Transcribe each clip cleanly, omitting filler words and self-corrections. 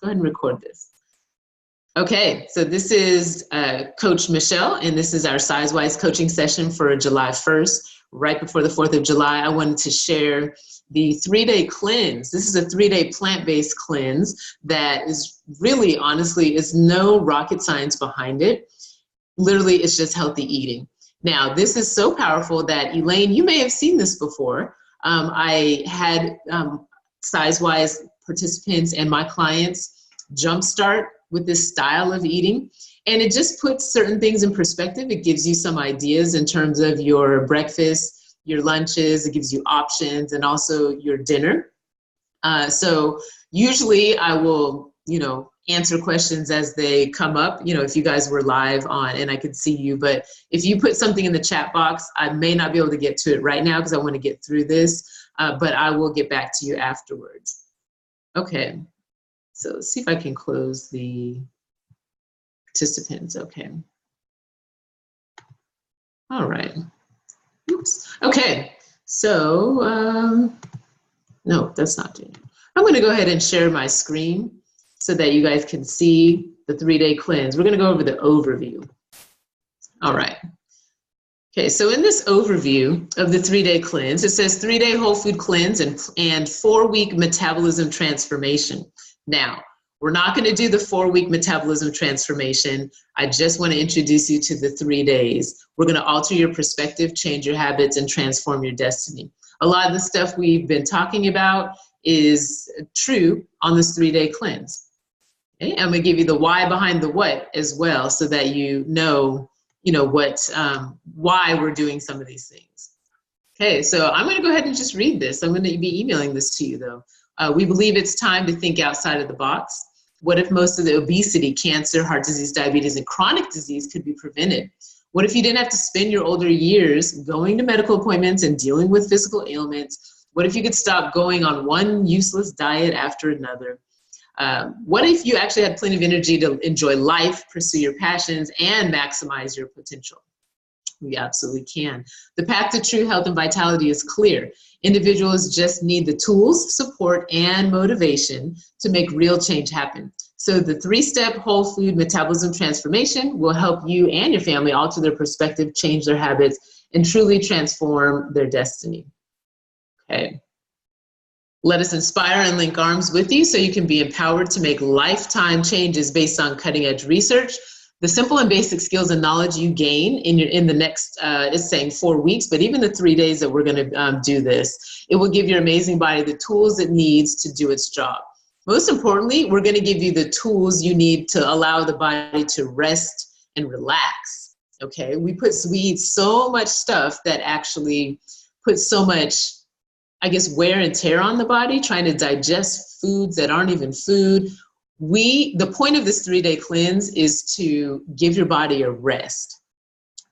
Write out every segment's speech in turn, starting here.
go ahead and record this. Okay, so this is Coach Michelle, and this is our Sizewise coaching session for July 1st, right before the 4th of July. I wanted to share the 3-day cleanse. This is a 3-day plant-based cleanse that is really, honestly, is no rocket science behind it. Literally, it's just healthy eating. Now, this is so powerful that, Elaine, you may have seen this before. I had Sizewise participants and my clients jumpstart with this style of eating, and it just puts certain things in perspective. It gives you some ideas in terms of your breakfast, your lunches, it gives you options, and also your dinner. So usually I will, answer questions as they come up, if you guys were live on and I could see you, but if you put something in the chat box, I may not be able to get to it right now because I want to get through this, but I will get back to you afterwards. Okay, so let's see if I can close the participants. Okay. All right. Oops. Okay, so no, that's not doing it. I'm going to go ahead and share my screen so that you guys can see the 3-day cleanse. We're going to go over the overview. All right. Okay, so in this overview of the 3-day cleanse, it says 3-day whole food cleanse and 4-week metabolism transformation. Now, we're not going to do the 4-week metabolism transformation. I just want to introduce you to the 3 days. We're going to alter your perspective, change your habits, and transform your destiny. A lot of the stuff we've been talking about is true on this 3-day cleanse. Okay? I'm going to give you the why behind the what as well, so that you know why we're doing some of these things. Okay, so I'm going to go ahead and just read this. I'm going to be emailing this to you, though. We believe it's time to think outside of the box. What if most of the obesity, cancer, heart disease, diabetes, and chronic disease could be prevented? What if you didn't have to spend your older years going to medical appointments and dealing with physical ailments? What if you could stop going on one useless diet after another? What if you actually had plenty of energy to enjoy life, pursue your passions, and maximize your potential? We absolutely can. The path to true health and vitality is clear. Individuals just need the tools, support, and motivation to make real change happen. So the 3-step whole food metabolism transformation will help you and your family alter their perspective, change their habits, and truly transform their destiny. Okay. Let us inspire and link arms with you so you can be empowered to make lifetime changes based on cutting-edge research. The simple and basic skills and knowledge you gain in the next, it's saying 4 weeks, but even the 3 days that we're going to do this, it will give your amazing body the tools it needs to do its job. Most importantly, we're going to give you the tools you need to allow the body to rest and relax. Okay, we eat so much stuff that actually puts so much, I guess, wear and tear on the body, trying to digest foods that aren't even food. The point of this 3-day cleanse is to give your body a rest.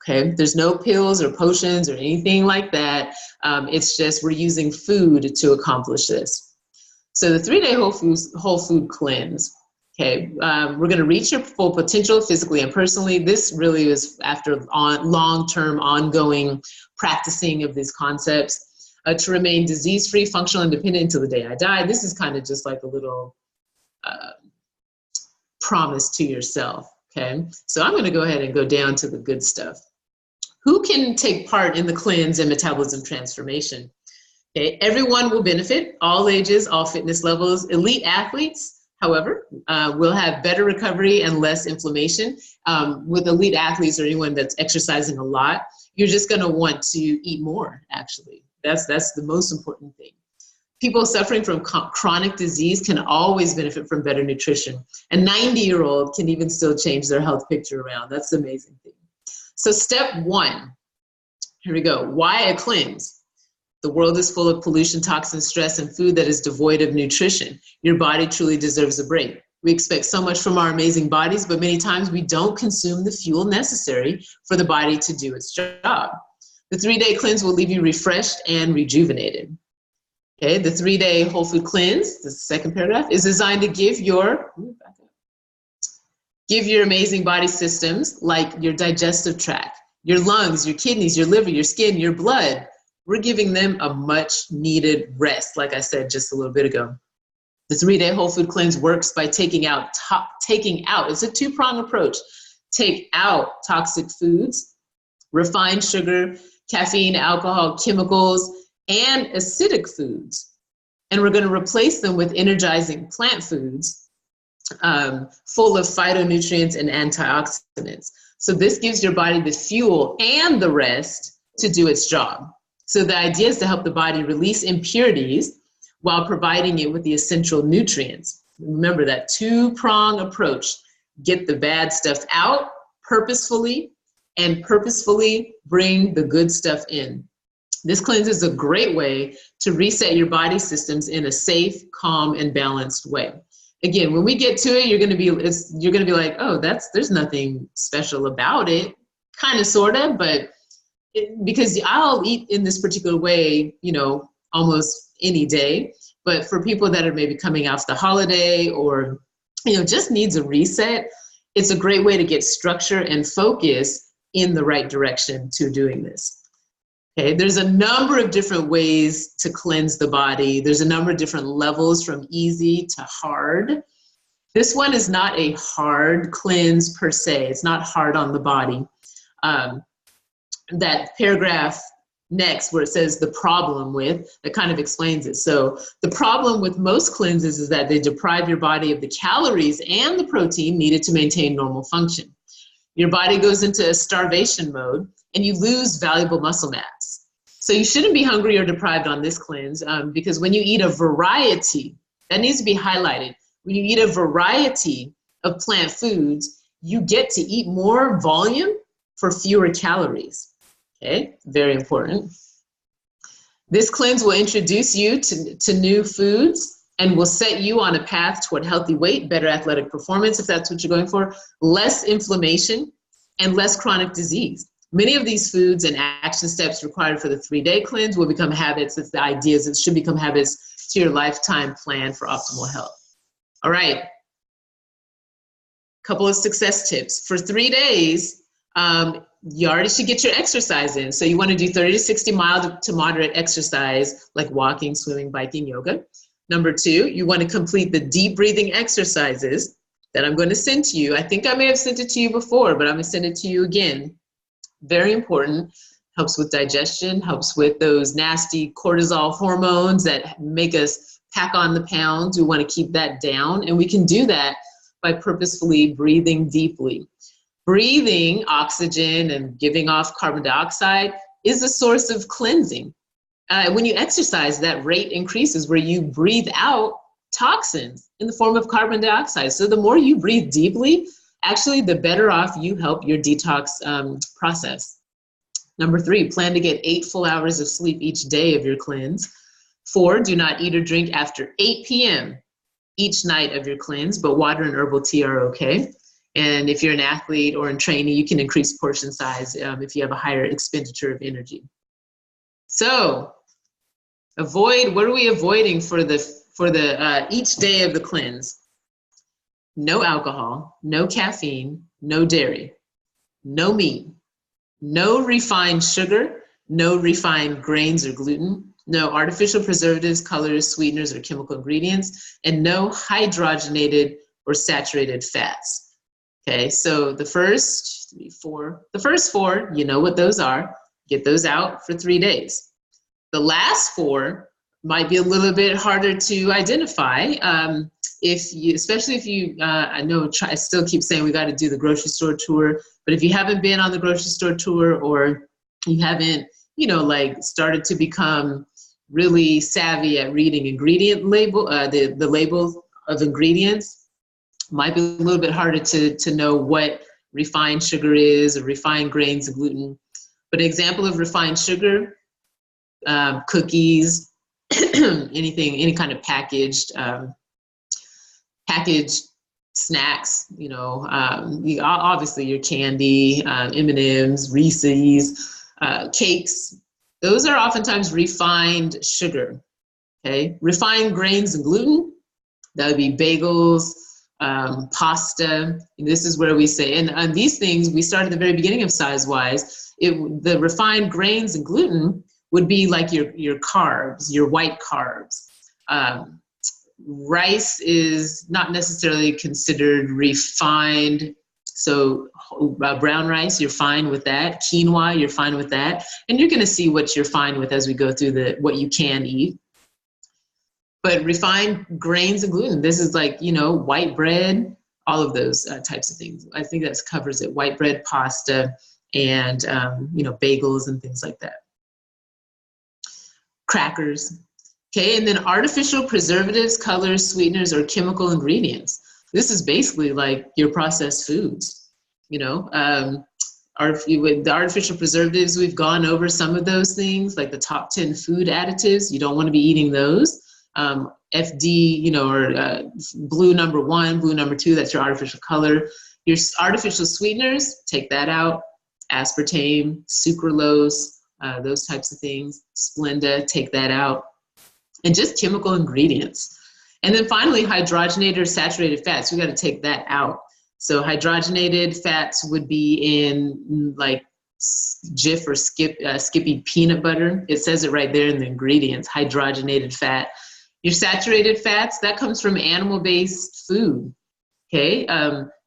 Okay, there's no pills or potions or anything like that. It's just we're using food to accomplish this. So the 3-day whole food cleanse. Okay, we're going to reach your full potential physically and personally. This really is after long-term ongoing practicing of these concepts. To remain disease-free, functional, independent until the day I die. This is kind of just like a little promise to yourself, okay? So I'm going to go ahead and go down to the good stuff. Who can take part in the cleanse and metabolism transformation? Okay, everyone will benefit, all ages, all fitness levels. Elite athletes, however, will have better recovery and less inflammation. With elite athletes or anyone that's exercising a lot, you're just going to want to eat more, actually. That's the most important thing. People suffering from chronic disease can always benefit from better nutrition. A 90-year-old can even still change their health picture around. That's the amazing thing. So step 1, here we go. Why a cleanse? The world is full of pollution, toxins, stress, and food that is devoid of nutrition. Your body truly deserves a break. We expect so much from our amazing bodies, but many times we don't consume the fuel necessary for the body to do its job. The 3-day cleanse will leave you refreshed and rejuvenated. Okay, the 3-day whole food cleanse, the second paragraph, is designed to give your amazing body systems like your digestive tract, your lungs, your kidneys, your liver, your skin, your blood. We're giving them a much needed rest, like I said just a little bit ago. The 3-day whole food cleanse works by taking out, it's a two-prong approach. Take out toxic foods, refined sugar, caffeine, alcohol, chemicals, and acidic foods. And we're going to replace them with energizing plant foods full of phytonutrients and antioxidants. So this gives your body the fuel and the rest to do its job. So the idea is to help the body release impurities while providing it with the essential nutrients. Remember that two-prong approach. Get the bad stuff out purposefully and purposefully bring the good stuff in. This cleanse is a great way to reset your body systems in a safe, calm, and balanced way. Again, when we get to it, you're going to be like, oh, there's nothing special about it, kind of, sort of, but because I'll eat in this particular way, almost any day. But for people that are maybe coming off the holiday or, just needs a reset, it's a great way to get structure and focus in the right direction to doing this. Okay, there's a number of different ways to cleanse the body. There's a number of different levels from easy to hard. This one is not a hard cleanse per se. It's not hard on the body. That paragraph next where it says the problem with, that kind of explains it. So the problem with most cleanses is that they deprive your body of the calories and the protein needed to maintain normal function. Your body goes into a starvation mode and you lose valuable muscle mass. So you shouldn't be hungry or deprived on this cleanse because when you eat a variety, that needs to be highlighted. When you eat a variety of plant foods, you get to eat more volume for fewer calories. Okay, very important. This cleanse will introduce you to new foods and will set you on a path toward healthy weight, better athletic performance, if that's what you're going for, less inflammation, and less chronic disease. Many of these foods and action steps required for the 3-day cleanse will become habits. It's the idea is it should become habits to your lifetime plan for optimal health. All right, couple of success tips. For 3 days, you already should get your exercise in. So you want to do 30 to 60 mild to moderate exercise, like walking, swimming, biking, yoga. Number 2, you want to complete the deep breathing exercises that I'm going to send to you. I think I may have sent it to you before, but I'm going to send it to you again. Very important. Helps with digestion, helps with those nasty cortisol hormones that make us pack on the pounds. We want to keep that down, and we can do that by purposefully breathing deeply. Breathing oxygen and giving off carbon dioxide is a source of cleansing. When you exercise, that rate increases where you breathe out toxins in the form of carbon dioxide. So the more you breathe deeply, actually, the better off you help your detox process. Number 3, plan to get 8 full hours of sleep each day of your cleanse. 4, do not eat or drink after 8 p.m. each night of your cleanse, but water and herbal tea are okay. And if you're an athlete or in training, you can increase portion size if you have a higher expenditure of energy. So what are we avoiding for each day of the cleanse? No alcohol, no caffeine, no dairy, no meat, no refined sugar, no refined grains or gluten, no artificial preservatives, colors, sweeteners, or chemical ingredients, and no hydrogenated or saturated fats. Okay, so the first 4, you know what those are. Get those out for 3 days. The last 4 might be a little bit harder to identify. Especially if you, I still keep saying we got to do the grocery store tour, but if you haven't been on the grocery store tour or you haven't, started to become really savvy at reading ingredient label, the labels of ingredients, might be a little bit harder to know what refined sugar is or refined grains of gluten. But an example of refined sugar, cookies, any kind of packaged snacks, obviously your candy, M&Ms, Reese's, cakes, those are oftentimes refined sugar, okay? Refined grains and gluten, that would be bagels, pasta. And this is where we say, and these things, we start at the very beginning of Sizewise. The refined grains and gluten would be like your carbs, your white carbs. Rice is not necessarily considered refined. So brown rice, you're fine with that. Quinoa, you're fine with that. And you're going to see what you're fine with as we go through what you can eat. But refined grains and gluten, this is like, white bread, all of those types of things. I think that covers it. White bread, pasta, and, bagels and things like that. Crackers. Okay, and then artificial preservatives, colors, sweeteners, or chemical ingredients. This is basically like your processed foods, with the artificial preservatives, we've gone over some of those things, like the top 10 food additives. You don't want to be eating those. FD, or blue number 1, blue number 2, that's your artificial color. Your artificial sweeteners, take that out. Aspartame, sucralose, those types of things. Splenda, take that out. And just chemical ingredients. And then finally, hydrogenated or saturated fats, we got to take that out. So hydrogenated fats would be in like Jif or Skippy peanut butter. It says it right there in the ingredients, hydrogenated fat. Your saturated fats, that comes from animal-based food, okay?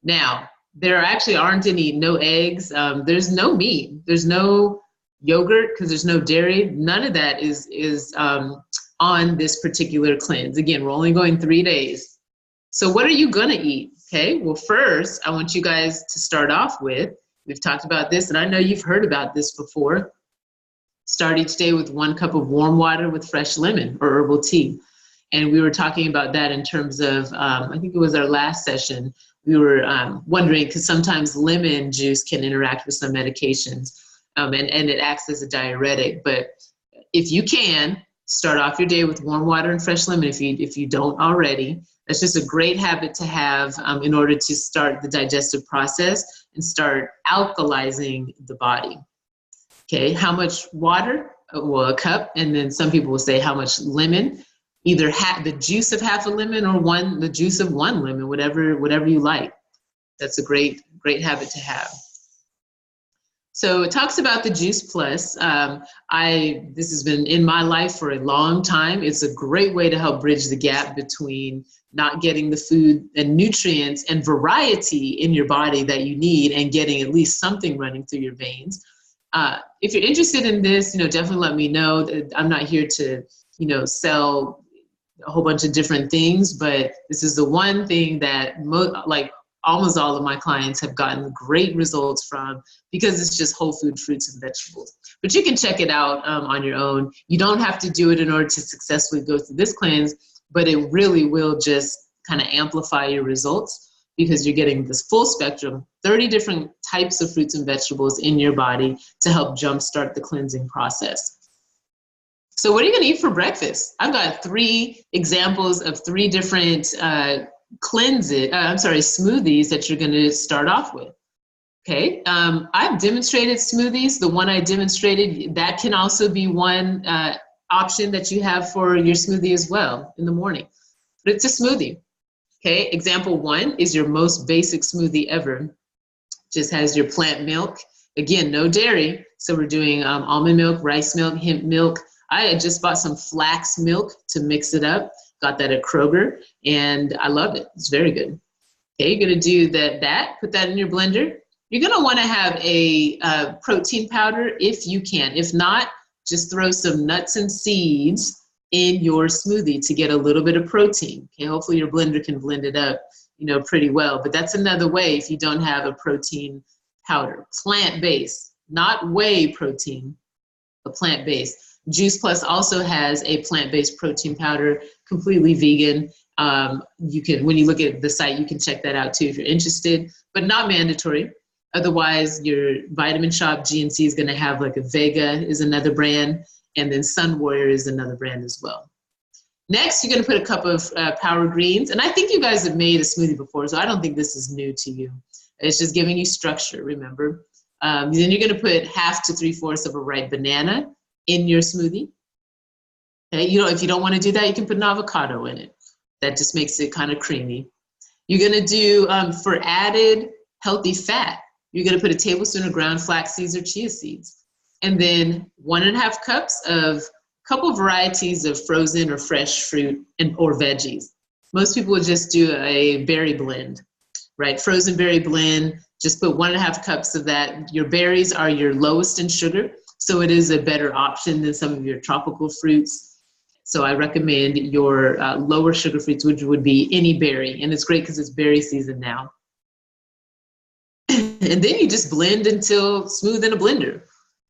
Now, there actually aren't no eggs. There's no meat. There's no yogurt because there's no dairy. None of that is on this particular cleanse. Again, we're only going 3 days. So what are you gonna eat? Okay, well first, I want you guys to start off with, we've talked about this and I know you've heard about this before. Start each day with 1 cup of warm water with fresh lemon or herbal tea. And we were talking about that in terms of, I think it was our last session, we were wondering, because sometimes lemon juice can interact with some medications and it acts as a diuretic. But if you can, start off your day with warm water and fresh lemon if you don't already. That's just a great habit to have in order to start the digestive process and start alkalizing the body. Okay, how much water? Well, a cup, and then some people will say how much lemon. Either the juice of half a lemon or the juice of 1 lemon, whatever you like. That's a great habit to have. So it talks about the Juice Plus. This has been in my life for a long time. It's a great way to help bridge the gap between not getting the food and nutrients and variety in your body that you need and getting at least something running through your veins. If you're interested in this, definitely let me know. I'm not here to, sell a whole bunch of different things, but this is the one thing that almost all of my clients have gotten great results from because it's just whole food fruits and vegetables. But you can check it out on your own. You don't have to do it in order to successfully go through this cleanse, but it really will just kind of amplify your results because you're getting this full spectrum, 30 different types of fruits and vegetables in your body to help jumpstart the cleansing process. So what are you going to eat for breakfast? I've got 3 examples of 3 different smoothies that you're going to start off with. Okay, I've demonstrated smoothies. The one I demonstrated, that can also be one option that you have for your smoothie as well in the morning. But it's a smoothie. Okay, example 1 is your most basic smoothie ever. Just has your plant milk. Again, no dairy. So we're doing almond milk, rice milk, hemp milk. I had just bought some flax milk to mix it up. Got that at Kroger, and I loved it. It's very good. Okay, you're gonna do that, put that in your blender. You're gonna wanna have a protein powder if you can. If not, just throw some nuts and seeds in your smoothie to get a little bit of protein. Okay, hopefully your blender can blend it up, pretty well. But that's another way if you don't have a protein powder. Plant-based, not whey protein, but plant-based. Juice Plus also has a plant-based protein powder, completely vegan. You can, when you look at the site, you can check that out too if you're interested, but not mandatory. Otherwise, your Vitamin Shop GNC is going to have like a Vega is another brand, and then Sun Warrior is another brand as well. Next, you're going to put a cup of Power Greens, and I think you guys have made a smoothie before, so I don't think this is new to you. It's just giving you structure, remember. Then you're going to put 1/2 to 3/4 of a ripe banana in your smoothie. Okay, if you don't want to do that, you can put an avocado in it. That just makes it kind of creamy. You're going to do, for added healthy fat, you're going to put a tablespoon of ground flax seeds or chia seeds. And then 1.5 cups of a couple varieties of frozen or fresh fruit or veggies. Most people would just do a berry blend, right? Frozen berry blend, just put 1.5 cups of that. Your berries are your lowest in sugar, so it is a better option than some of your tropical fruits. So I recommend your lower sugar fruits, which would be any berry. And it's great because it's berry season now. And then you just blend until smooth in a blender.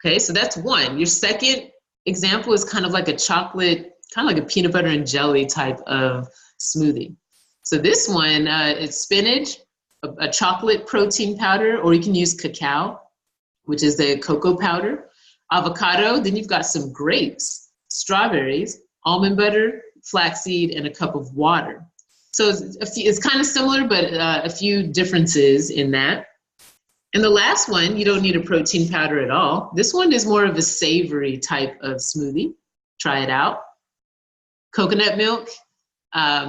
Okay, so that's one. Your second example is kind of like a chocolate, kind of like a peanut butter and jelly type of smoothie. So this one, it's spinach, a chocolate protein powder, or you can use cacao, which is the cocoa powder, avocado, then you've got some grapes, strawberries, almond butter, flaxseed, and a cup of water. So it's kind of similar, but a few differences in that. And the last one, you don't need a protein powder at all. This one is more of a savory type of smoothie. Try it out. Coconut milk,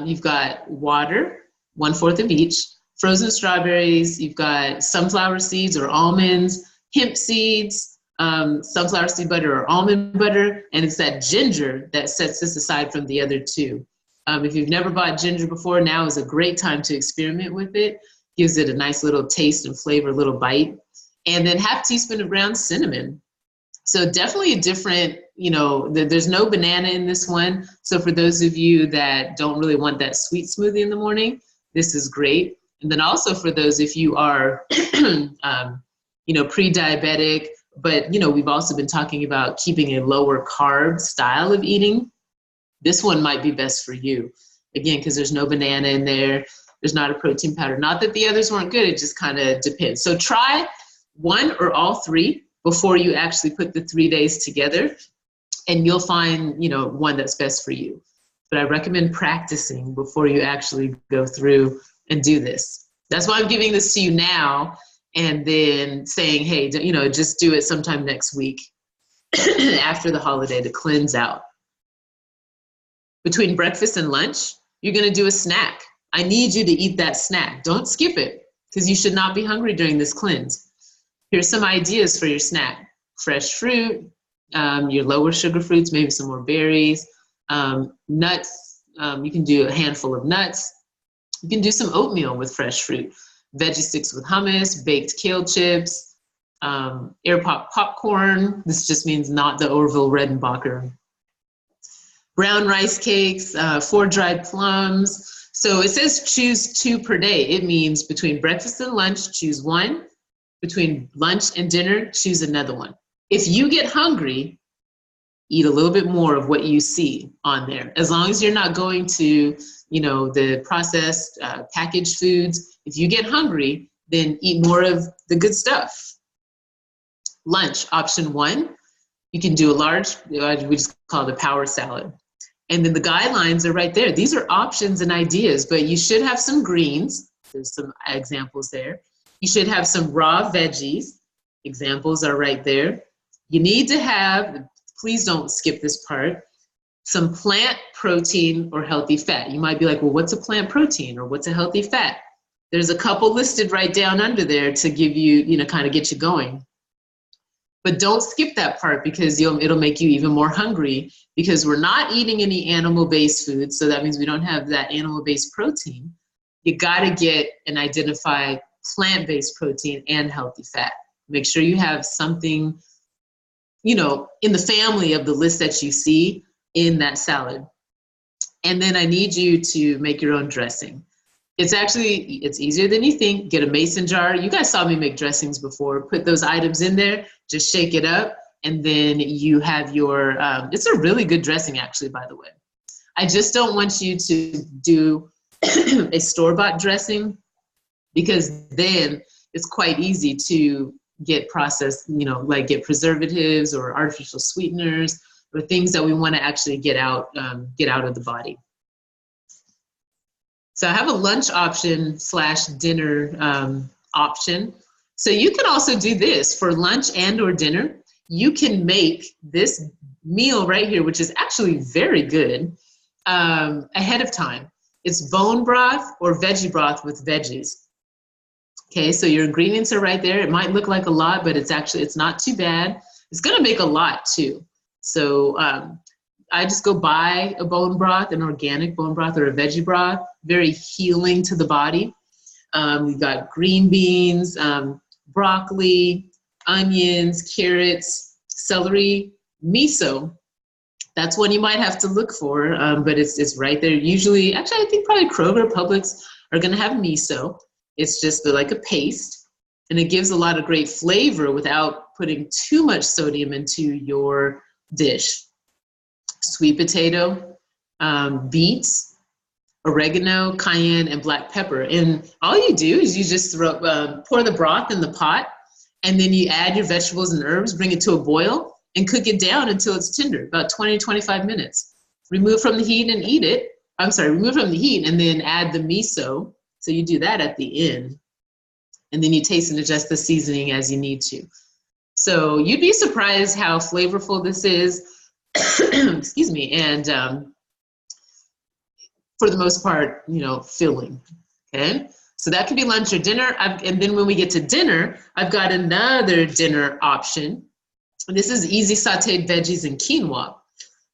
you've got water, 1/4 of each, frozen strawberries, you've got sunflower seeds or almonds, hemp seeds, sunflower seed butter or almond butter, and it's that ginger that sets this aside from the other two. If you've never bought ginger before, now is a great time to experiment with it. Gives it a nice little taste and flavor, little bite. And then 1/2 teaspoon of ground cinnamon. So definitely a different, there's no banana in this one. So for those of you that don't really want that sweet smoothie in the morning, this is great. And then also for those, if you are, pre-diabetic, but, we've also been talking about keeping a lower carb style of eating, this one might be best for you. Again, because there's no banana in there. There's not a protein powder. Not that the others weren't good, it just kind of depends. So try one or all three before you actually put the 3 days together, and you'll find, one that's best for you. But I recommend practicing before you actually go through and do this. That's why I'm giving this to you now and then saying, hey, just do it sometime next week after the holiday to cleanse out. Between breakfast and lunch, you're going to do a snack. I need you to eat that snack. Don't skip it, because you should not be hungry during this cleanse. Here's some ideas for your snack. Fresh fruit, your lower sugar fruits, maybe some more berries, nuts. You can do a handful of nuts. You can do some oatmeal with fresh fruit. Veggie sticks with hummus, baked kale chips, air pop popcorn. This just means not the Orville Redenbacher. Brown rice cakes, 4 dried plums. So it says choose 2 per day. It means between breakfast and lunch, choose 1. Between lunch and dinner, choose another one. If you get hungry, eat a little bit more of what you see on there. As long as you're not going to, the processed packaged foods. If you get hungry, then eat more of the good stuff. Lunch, option 1, you can do a large, we just call it a power salad. And then the guidelines are right there. These are options and ideas, but you should have some greens. There's some examples there. You should have some raw veggies. Examples are right there. You need to have, please don't skip this part, some plant protein or healthy fat. You might be like, well, what's a plant protein or what's a healthy fat? There's a couple listed right down under there to give you, kind of get you going. But don't skip that part, because it'll make you even more hungry, because we're not eating any animal-based foods. So that means we don't have that animal-based protein. You got to get and identify plant-based protein and healthy fat. Make sure you have something, in the family of the list that you see in that salad. And then I need you to make your own dressing. It's easier than you think. Get a mason jar. You guys saw me make dressings before. Put those items in there, just shake it up, and then you have your, it's a really good dressing actually, by the way. I just don't want you to do a store-bought dressing, because then it's quite easy to get processed, like get preservatives or artificial sweeteners or things that we want to actually get out of the body. So I have a lunch option / dinner option. So you can also do this for lunch and or dinner. You can make this meal right here, which is actually very good, ahead of time. It's bone broth or veggie broth with veggies. Okay, so your ingredients are right there. It might look like a lot, but it's not too bad. It's gonna make a lot too. So I just go buy a bone broth, an organic bone broth or a veggie broth, very healing to the body. We've got green beans, broccoli, onions, carrots, celery, miso. That's one you might have to look for, but it's right there. Usually, actually, I think probably Kroger, Publix are going to have miso. It's just like a paste, and it gives a lot of great flavor without putting too much sodium into your dish. Sweet potato, beets, oregano, cayenne, and black pepper. And all you do is you just pour the broth in the pot, and then you add your vegetables and herbs, bring it to a boil, and cook it down until it's tender, about 20 to 25 minutes. Remove from the heat and eat it. I'm sorry, remove from the heat and then add the miso. So you do that at the end. And then you taste and adjust the seasoning as you need to. So you'd be surprised how flavorful this is. Excuse me. And for the most part, filling. Okay. So that could be lunch or dinner. And then when we get to dinner, I've got another dinner option. This is easy sauteed veggies and quinoa.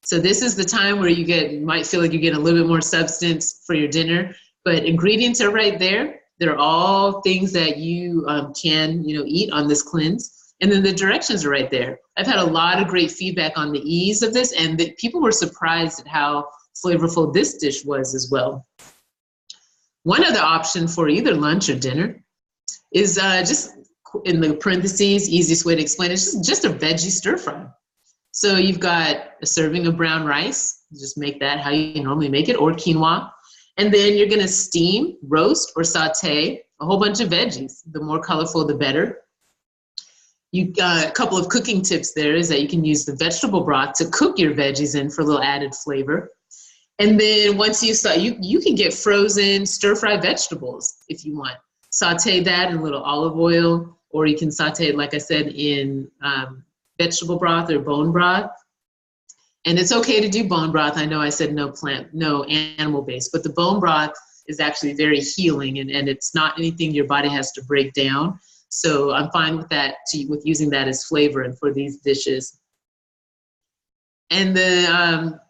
So this is the time where you might feel like you're getting a little bit more substance for your dinner, but ingredients are right there. They're all things that you can, eat on this cleanse. And then the directions are right there. I've had a lot of great feedback on the ease of this, and people were surprised at how flavorful this dish was as well. One other option for either lunch or dinner is just in the parentheses, easiest way to explain it, it's just a veggie stir fry. So you've got a serving of brown rice, just make that how you normally make it, or quinoa. And then you're gonna steam, roast, or saute a whole bunch of veggies. The more colorful, the better. You've got a couple of cooking tips there is that you can use the vegetable broth to cook your veggies in for a little added flavor. And then once you start, you can get frozen stir-fry vegetables if you want. Saute that in a little olive oil, or you can saute it, like I said, in vegetable broth or bone broth. And it's okay to do bone broth. I know I said no animal-based, but the bone broth is actually very healing, and it's not anything your body has to break down. So I'm fine with that, with using that as flavor and for these dishes. And the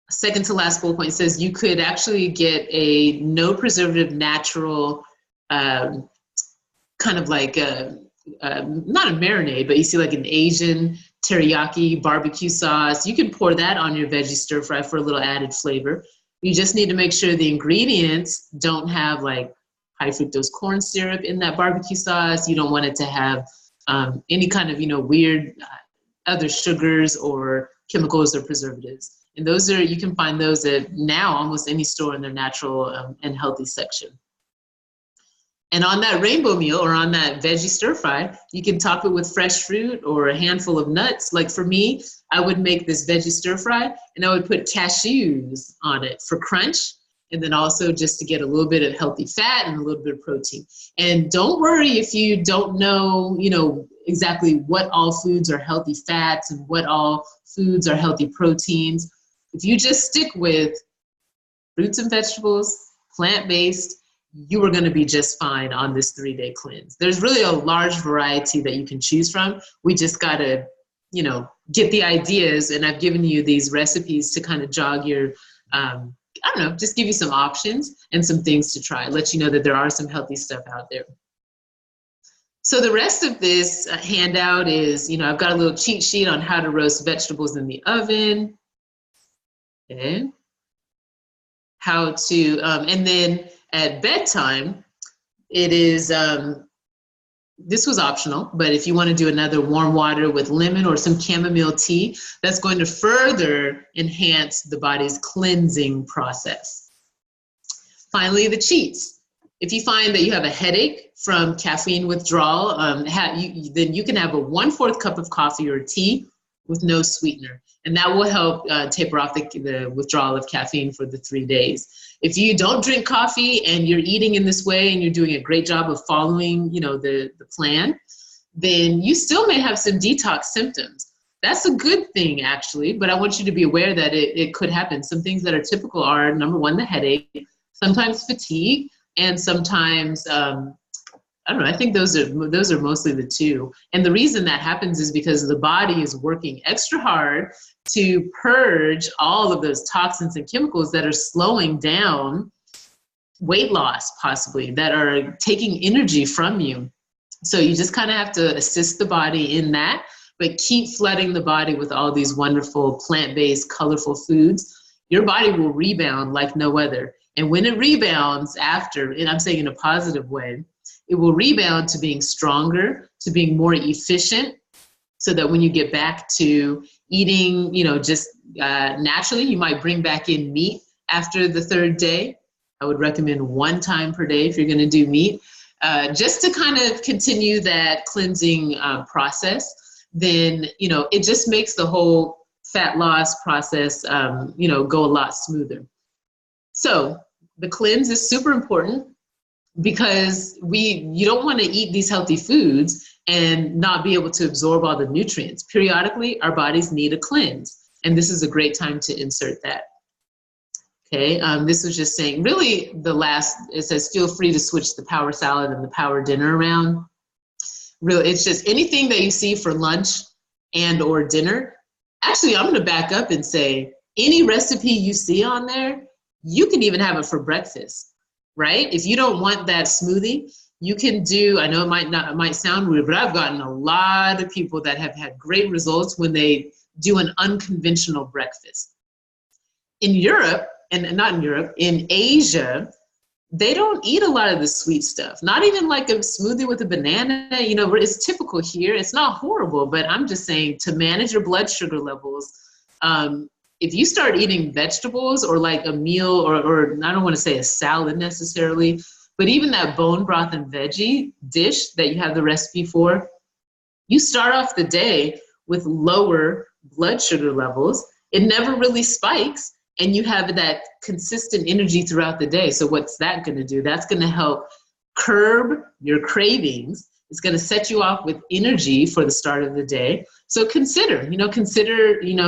second to last bullet point says you could actually get a no preservative natural kind of like not a marinade, but you see like an Asian teriyaki barbecue sauce. You can pour that on your veggie stir fry for a little added flavor. You just need to make sure the ingredients don't have like high fructose corn syrup in that barbecue sauce. You don't want it to have any kind of, weird other sugars or chemicals or preservatives. And those you can find those at now almost any store in their natural and healthy section. And on that rainbow meal or on that veggie stir fry, you can top it with fresh fruit or a handful of nuts. Like for me, I would make this veggie stir fry and I would put cashews on it for crunch. And then also just to get a little bit of healthy fat and a little bit of protein. And don't worry if you don't know, exactly what all foods are healthy fats and what all foods are healthy proteins. If you just stick with fruits and vegetables, plant-based, you are going to be just fine on this 3-day cleanse. There's really a large variety that you can choose from. We just got to, get the ideas, and I've given you these recipes to kind of jog your, just give you some options and some things to try, let you know that there are some healthy stuff out there. So the rest of this handout is, I've got a little cheat sheet on how to roast vegetables in the oven. Okay. How to, and then at bedtime, it is, this was optional, but if you want to do another warm water with lemon or some chamomile tea, that's going to further enhance the body's cleansing process. Finally, the cheats. If you find that you have a headache from caffeine withdrawal, then you can have a 1/4 cup of coffee or tea with no sweetener. And that will help taper off the withdrawal of caffeine for the 3 days. If you don't drink coffee and you're eating in this way and you're doing a great job of following, the plan, then you still may have some detox symptoms. That's a good thing, actually, but I want you to be aware that it could happen. Some things that are typical are, number one, the headache, sometimes fatigue, and sometimes I don't know. I think those are mostly the two. And the reason that happens is because the body is working extra hard to purge all of those toxins and chemicals that are slowing down weight loss, possibly, that are taking energy from you. So you just kind of have to assist the body in that, but keep flooding the body with all these wonderful plant-based, colorful foods. Your body will rebound like no other. And when it rebounds after, and I'm saying in a positive way, it will rebound to being stronger, to being more efficient, so that when you get back to eating, just naturally, you might bring back in meat after the third day. I would recommend 1 time per day if you're going to do meat, just to kind of continue that cleansing process. Then, it just makes the whole fat loss process, go a lot smoother. So the cleanse is super important, because you don't want to eat these healthy foods and not be able to absorb all the nutrients. Periodically, our bodies need a cleanse, and this is a great time to insert that. Okay, this was just saying, really it says, feel free to switch the power salad and the power dinner around. Really, it's just anything that you see for lunch and or dinner. Actually, I'm going to back up and say, any recipe you see on there, you can even have it for breakfast. Right? If you don't want that smoothie, you can do, I know it might sound weird, but I've gotten a lot of people that have had great results when they do an unconventional breakfast. In Europe, and not in Europe, in Asia, they don't eat a lot of the sweet stuff. Not even like a smoothie with a banana, it's typical here. It's not horrible, but I'm just saying, to manage your blood sugar levels, if you start eating vegetables or like a meal, or I don't want to say a salad necessarily, but even that bone broth and veggie dish that you have the recipe for, you start off the day with lower blood sugar levels. It never really spikes, and you have that consistent energy throughout the day. So what's that going to do? That's going to help curb your cravings. It's going to set you off with energy for the start of the day. So consider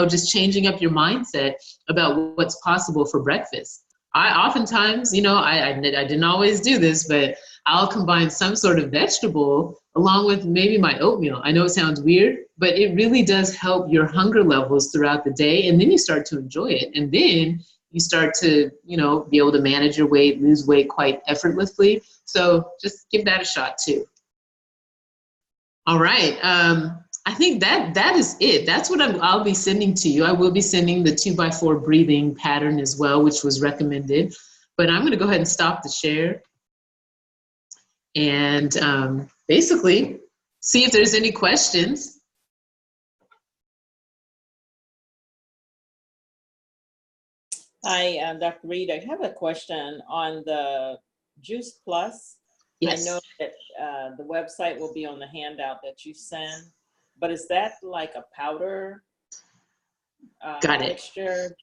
just changing up your mindset about what's possible for breakfast. I oftentimes, I didn't always do this, but I'll combine some sort of vegetable along with maybe my oatmeal. I know it sounds weird, but it really does help your hunger levels throughout the day. And then you start to enjoy it. And then you start to, be able to manage your weight, lose weight quite effortlessly. So just give that a shot too. All right. I think that is it. That's what I'll be sending to you. I will be sending the 2x4 breathing pattern as well, which was recommended. But I'm going to go ahead and stop the share and basically see if there's any questions. Hi, Dr. Reed. I have a question on the Juice Plus. Yes. I know that the website will be on the handout that you send, but is that like a powder mixture?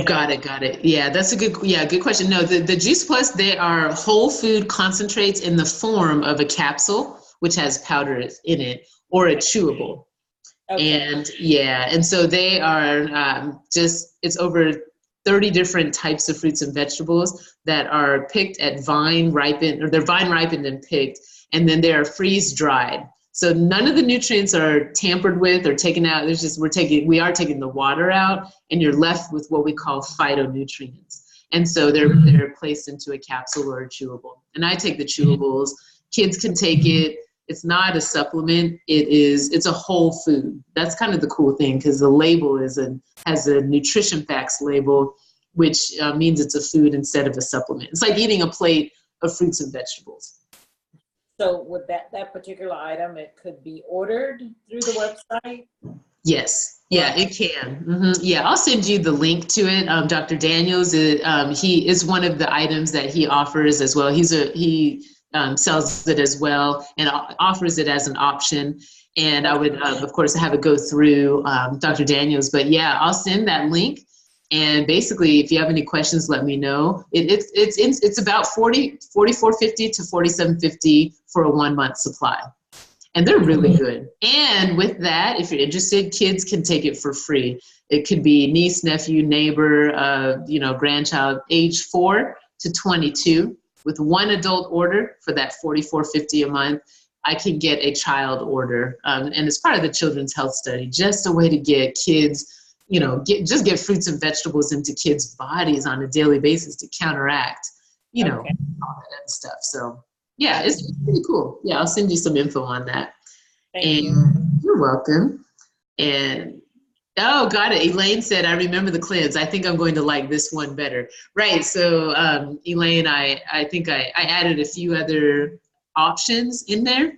Got it. Yeah, that's a good question. No, the Juice Plus, they are whole food concentrates in the form of a capsule, which has powder in it, or a chewable. Okay. And so they are it's over 30 different types of fruits and vegetables that are picked at vine ripened, or they're vine ripened and picked, and then they are freeze dried. So none of the nutrients are tampered with or taken out. We are taking the water out, and you're left with what we call phytonutrients. And so they're placed into a capsule or a chewable. And I take the chewables. Kids can take it. It's not a supplement. It's a whole food. That's kind of the cool thing, because the label has a nutrition facts label, which means it's a food instead of a supplement. It's like eating a plate of fruits and vegetables. So with that particular item, it could be ordered through the website? Yes. Yeah, it can. Mm-hmm. Yeah, I'll send you the link to it. Dr. Daniels, he is one of the items that he offers as well. He sells it as well and offers it as an option. And I would, of course, have it go through Dr. Daniels. But yeah, I'll send that link. And basically, if you have any questions, let me know. It's about $44.50 to $47.50 for a 1 month supply. And they're really good. And with that, if you're interested, kids can take it for free. It could be niece, nephew, neighbor, grandchild, age 4 to 22. with one adult order for that $44.50 a month, I can get a child order. And it's part of the Children's Health Study, just a way to get kids, get fruits and vegetables into kids' bodies on a daily basis to counteract, all that other stuff. So yeah, it's pretty cool. Yeah, I'll send you some info on that. Thank you. You're welcome. And oh, got it. Elaine said, I remember the cleanse. I think I'm going to like this one better. Right. So Elaine, I think I added a few other options in there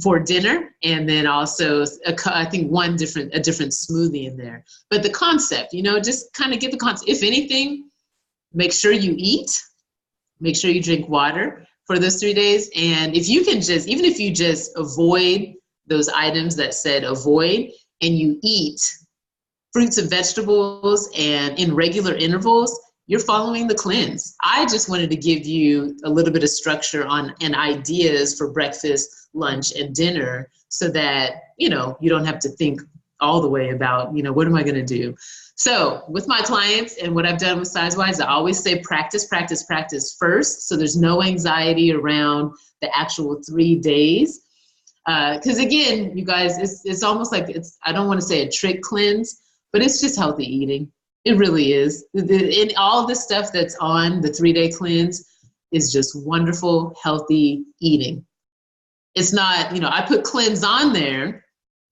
for dinner, and then also I think a different smoothie in there. But the concept, just kind of get the concept. If anything, make sure you eat, make sure you drink water for those 3 days. And if you can even if you just avoid those items that said avoid, and you eat fruits and vegetables and in regular intervals, you're following the cleanse. I just wanted to give you a little bit of structure and ideas for breakfast, lunch, and dinner so that, you don't have to think all the way about, what am I going to do? So with my clients and what I've done with Sizewise, I always say practice, practice, practice first. So there's no anxiety around the actual 3 days. Because again, you guys, it's almost like I don't want to say a trick cleanse, but it's just healthy eating. It really is. And all the stuff that's on the 3-day cleanse is just wonderful, healthy eating. It's not, I put cleanse on there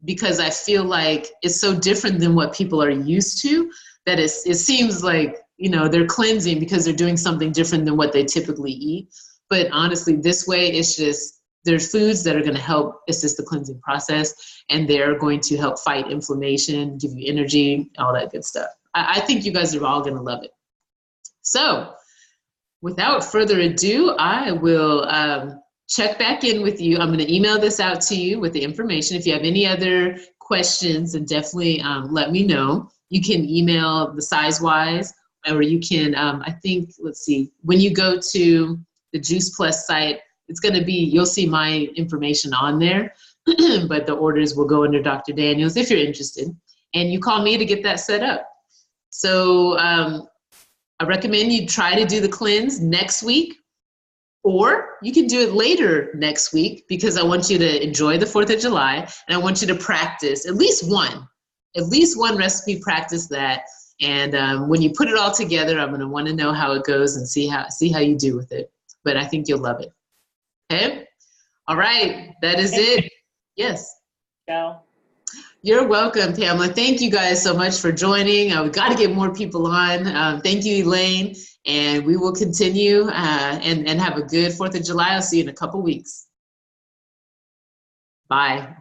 because I feel like it's so different than what people are used to that it seems like, they're cleansing because they're doing something different than what they typically eat. But honestly, this way, it's just, there's foods that are going to help assist the cleansing process, and they're going to help fight inflammation, give you energy, all that good stuff. I think you guys are all going to love it. So without further ado, I will check back in with you. I'm going to email this out to you with the information. If you have any other questions, then definitely let me know. You can email the Sizewise, or you can, let's see, when you go to the Juice Plus site, it's going to be, you'll see my information on there, but the orders will go under Dr. Daniels if you're interested. And you call me to get that set up. So I recommend you try to do the cleanse next week, or you can do it later next week, because I want you to enjoy the 4th of July, and I want you to practice at least one recipe, practice that. And when you put it all together, I'm going to want to know how it goes and see how you do with it. But I think you'll love it. Okay. All right. That is it. Yes. Ciao. You're welcome, Pamela. Thank you guys so much for joining. We've got to get more people on. Thank you, Elaine. And we will continue and have a good 4th of July. I'll see you in a couple weeks. Bye.